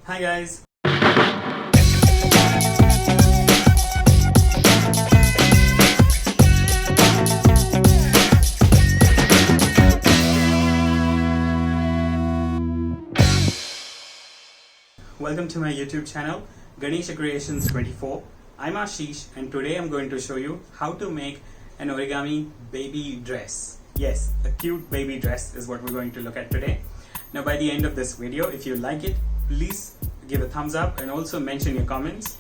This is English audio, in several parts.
Hi guys. Welcome to my YouTube channel, Ganesha Creations 24. I'm Ashish and today I'm going to show you how to make an origami baby dress. Yes, a cute baby dress is what we're going to look at today. Now by the end of this video, if you like it, please give a thumbs up and also mention your comments.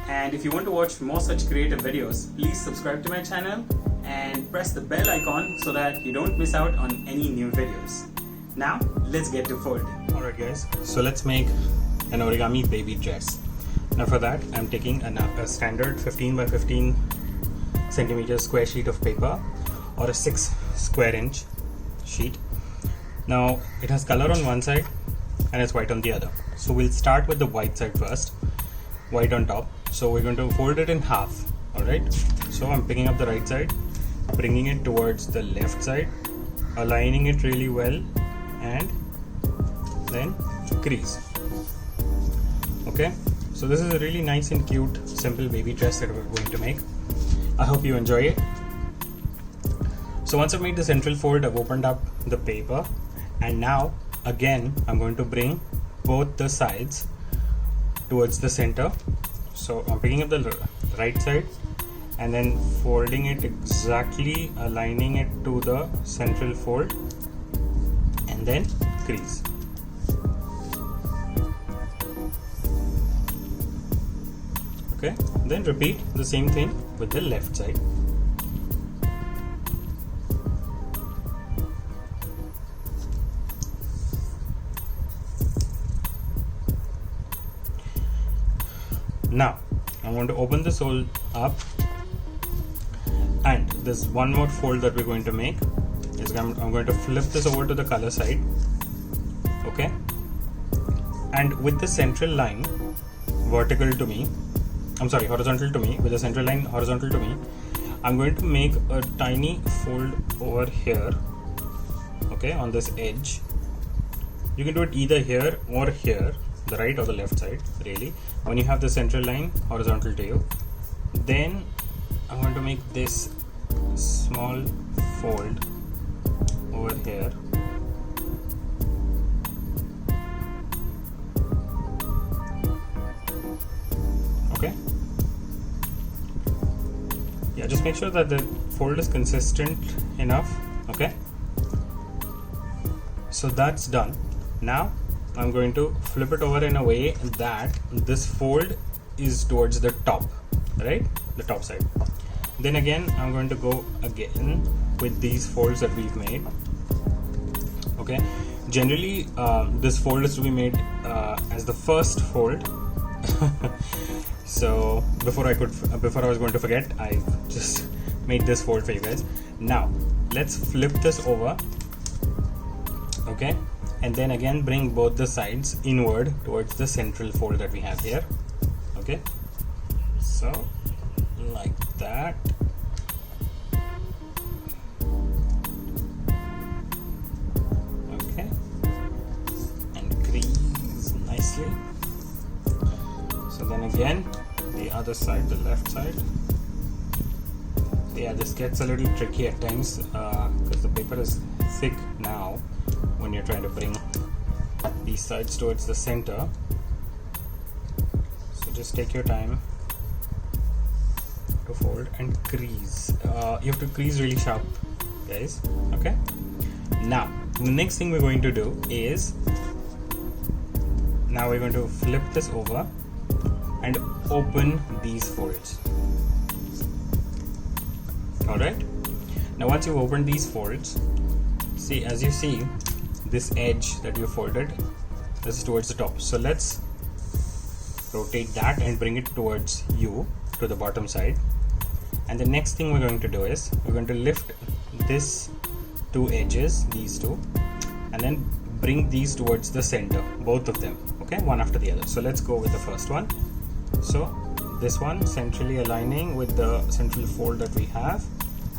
And if you want to watch more such creative videos, please subscribe to my channel and press the bell icon so that you don't miss out on any new videos. Now let's get to folding. Alright guys, so let's make an origami baby dress. Now for that I'm taking a standard 15 by 15 centimeter square sheet of paper or a 6 square inch sheet. Now it has color on one side and it's white on the other. So we'll start with the white side first, white on top. So we're going to fold it in half. Alright, so I'm picking up the right side, bringing it towards the left side, aligning it really well and then crease. Okay, so this is a really nice and cute simple baby dress that we're going to make. I hope you enjoy it. So once I've made the central fold, I've opened up the paper and now again I'm going to bring both the sides towards the center. So I'm picking up the right side and then folding it exactly, aligning it to the central fold and then crease. Okay, then repeat the same thing with the left side. Now I'm going to open this hole up and there's one more fold that we're going to make. I'm going to flip this over to the color side. Okay, and with the central line horizontal to me, with the central line horizontal to me, I'm going to make a tiny fold over here, okay, on this edge. You can do it either here or here, the right or the left side, really, when you have the central line horizontal to you. Then I'm going to make this small fold over here. Okay, yeah, just make sure that the fold is consistent enough. Okay, so that's done. Now I'm going to flip it over in a way that this fold is towards the top, right, the top side. Then again I'm going to go again with these folds that we've made. Okay, generally this fold is to be made as the first fold. So before I was going to forget, I just made this fold for you guys. Now let's flip this over, okay, and then again bring both the sides inward towards the central fold that we have here. Okay, so like that. Okay, and crease nicely. So then again the other side, the left side. Yeah, this gets a little tricky at times because the paper is thick now when you're trying to bring these sides towards the center. So just take your time to fold and crease. You have to crease really sharp, guys. Okay, now the next thing we're going to do is, now we're going to flip this over and open these folds. Alright, now once you've opened these folds, see, as you see, this edge that you folded, this is towards the top. So let's rotate that and bring it towards you, to the bottom side. And the next thing we're going to do is, we're going to lift this two edges, these two, and then bring these towards the center, both of them, okay, one after the other. So let's go with the first one. So this one centrally aligning with the central fold that we have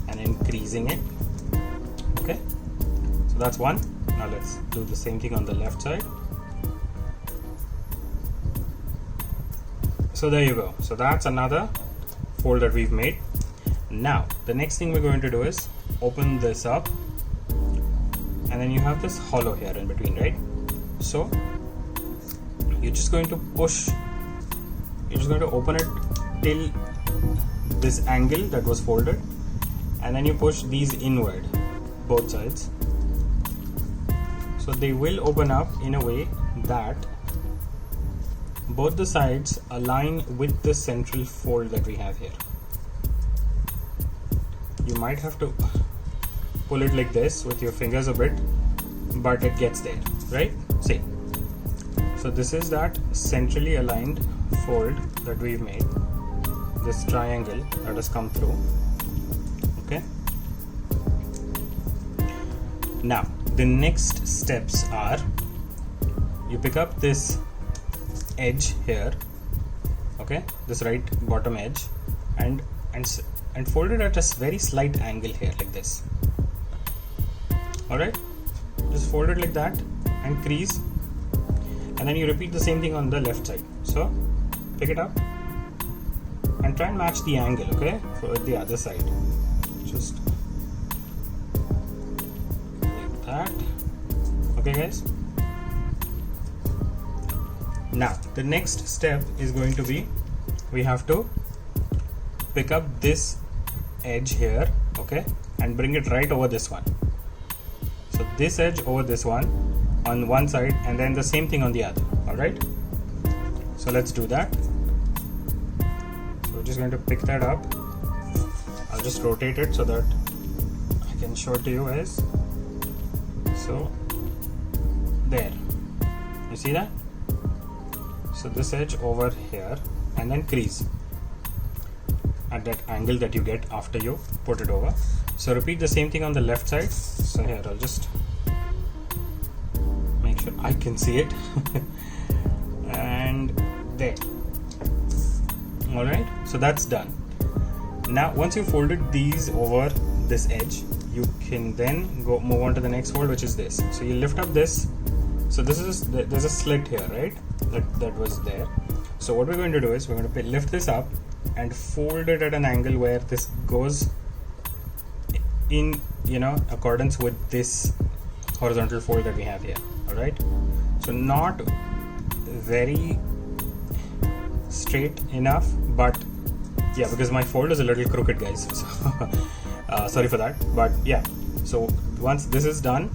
and increasing it. Okay, so that's one. Now let's do the same thing on the left side. So there you go. So that's another fold that we've made. Now the next thing we're going to do is open this up, and then you have this hollow here in between, right? So you're just going to open it till this angle that was folded, and then you push these inward, both sides. So they will open up in a way that both the sides align with the central fold that we have here. You might have to pull it like this with your fingers a bit, but it gets there, right? See. So this is that centrally aligned fold that we've made, this triangle that has come through. Okay. Now the next steps are, you pick up this edge here, okay, this right bottom edge, and fold it at a very slight angle here, like this. Alright, just fold it like that and crease, and then you repeat the same thing on the left side. So pick it up and try and match the angle, okay, for the other side. Just like that. Okay guys. Now the next step is going to be, we have to pick up this edge here, okay, and bring it right over this one. So this edge over this one on one side, and then the same thing on the other. Alright, so let's do that. So we're just going to pick that up. I'll just rotate it so that I can show it to you guys. So there, you see that? So this edge over here, and then crease at that angle that you get after you put it over. So repeat the same thing on the left side. So here, I'll just make sure I can see it. And there. Alright, so that's done. Now once you folded these over this edge, you can then move on to the next fold, which is this. So you lift up this. So this is, there's a slit here, right? That was there. So what we're going to do is, we're going to lift this up and fold it at an angle where this goes in, accordance with this horizontal fold that we have here. Alright, so not very straight enough, but yeah, because my fold is a little crooked, guys, so sorry for that. But yeah, so once this is done,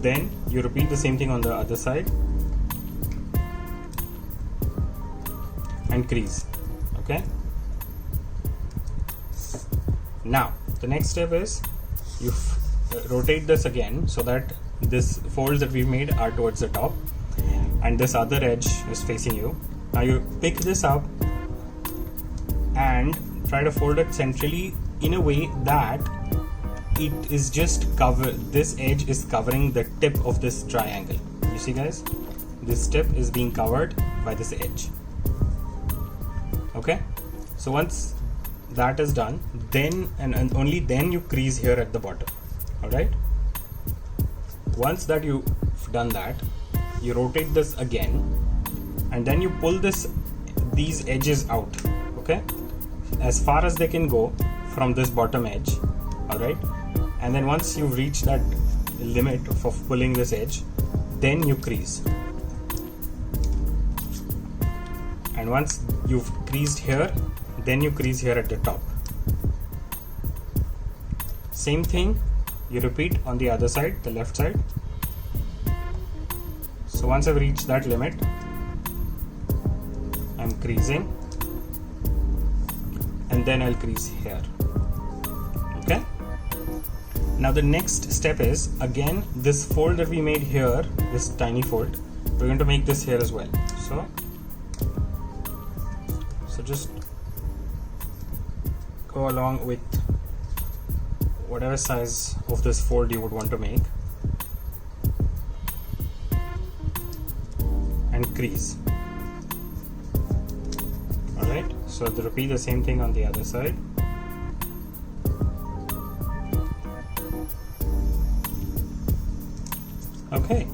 then you repeat the same thing on the other side and crease. Okay, now the next step is, you rotate this again so that this folds that we've made are towards the top, and this other edge is facing you. Now you pick this up and try to fold it centrally in a way that it is just this edge is covering the tip of this triangle. You see guys, this tip is being covered by this edge. Okay, so once that is done, then and only then you crease here at the bottom. Alright, once that you've done that, you rotate this again, and then you pull these edges out, okay, as far as they can go from this bottom edge. Alright, and then once you reach that limit of pulling this edge, then you crease. And once you've creased here, then you crease here at the top. Same thing you repeat on the other side, the left side. So once I've reached that limit, I'm creasing, and then I'll crease here. Okay, now the next step is, again, this fold that we made here, this tiny fold, we're going to make this here as well. So just go along with whatever size of this fold you would want to make and crease. Alright, so repeat the same thing on the other side. Okay.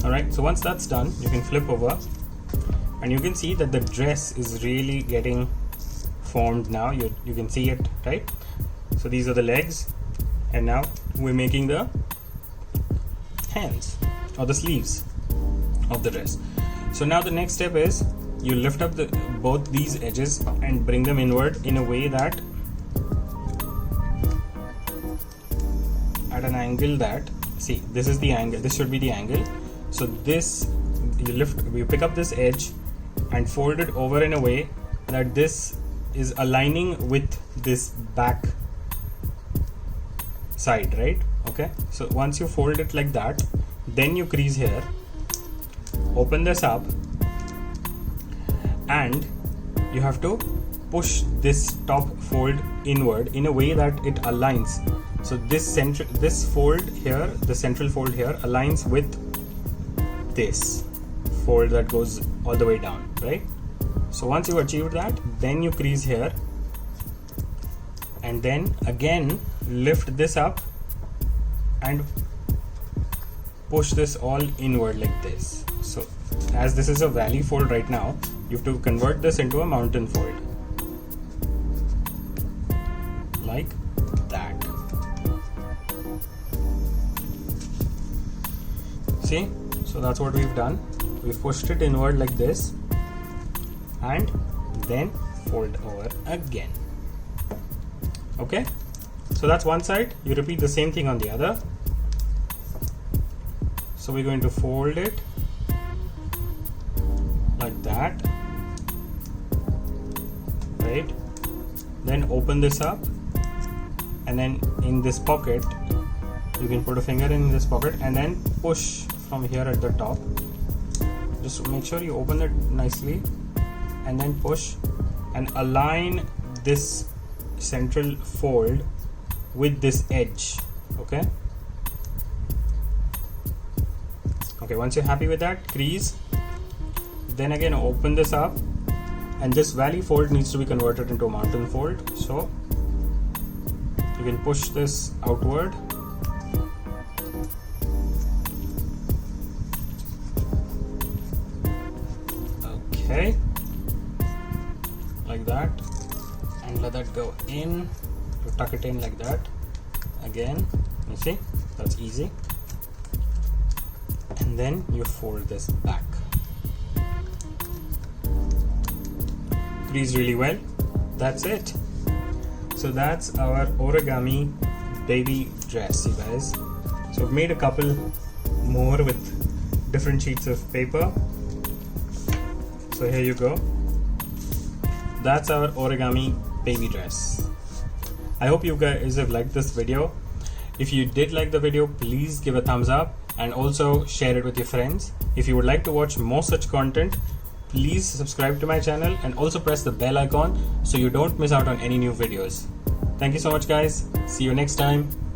Alright, so once that's done, you can flip over. and you can see that the dress is really getting formed now. You can see it, right? So these are the legs, and now we're making the hands or the sleeves of the dress. So now the next step is you lift up both these edges and bring them inward in a way that at an angle that, see, this is the angle, this should be the angle. So this, you pick up this edge and fold it over in a way that this is aligning with this back side, right? Okay, so once you fold it like that, then you crease here, open this up, and you have to push this top fold inward in a way that it aligns. So this fold here, the central fold here, aligns with this fold that goes all the way down, right? So once you achieve that, then you crease here, and then again lift this up and push this all inward like this. So as this is a valley fold right now, you have to convert this into a mountain fold like that. See, so that's what we've done. We've pushed it inward like this and then fold over again. Okay, so that's one side. You repeat the same thing on the other. So we're going to fold it like that, right? Then open this up, and then in this pocket you can put a finger in this pocket and then push from here at the top. Just make sure you open it nicely and then push and align this central fold with this edge. Okay, once you're happy with that, crease, then again open this up, and this valley fold needs to be converted into a mountain fold. So you can push this outward, okay, like that, and let that go in. You tuck it in like that again. You see, that's easy. And then you fold this back. Crease really well. That's it. So that's our origami baby dress, you guys. So I've made a couple more with different sheets of paper. So here you go. That's our origami baby dress. I hope you guys have liked this video. If you did like the video, please give a thumbs up and also share it with your friends. If you would like to watch more such content, please subscribe to my channel and also press the bell icon so you don't miss out on any new videos. Thank you so much, guys. See you next time.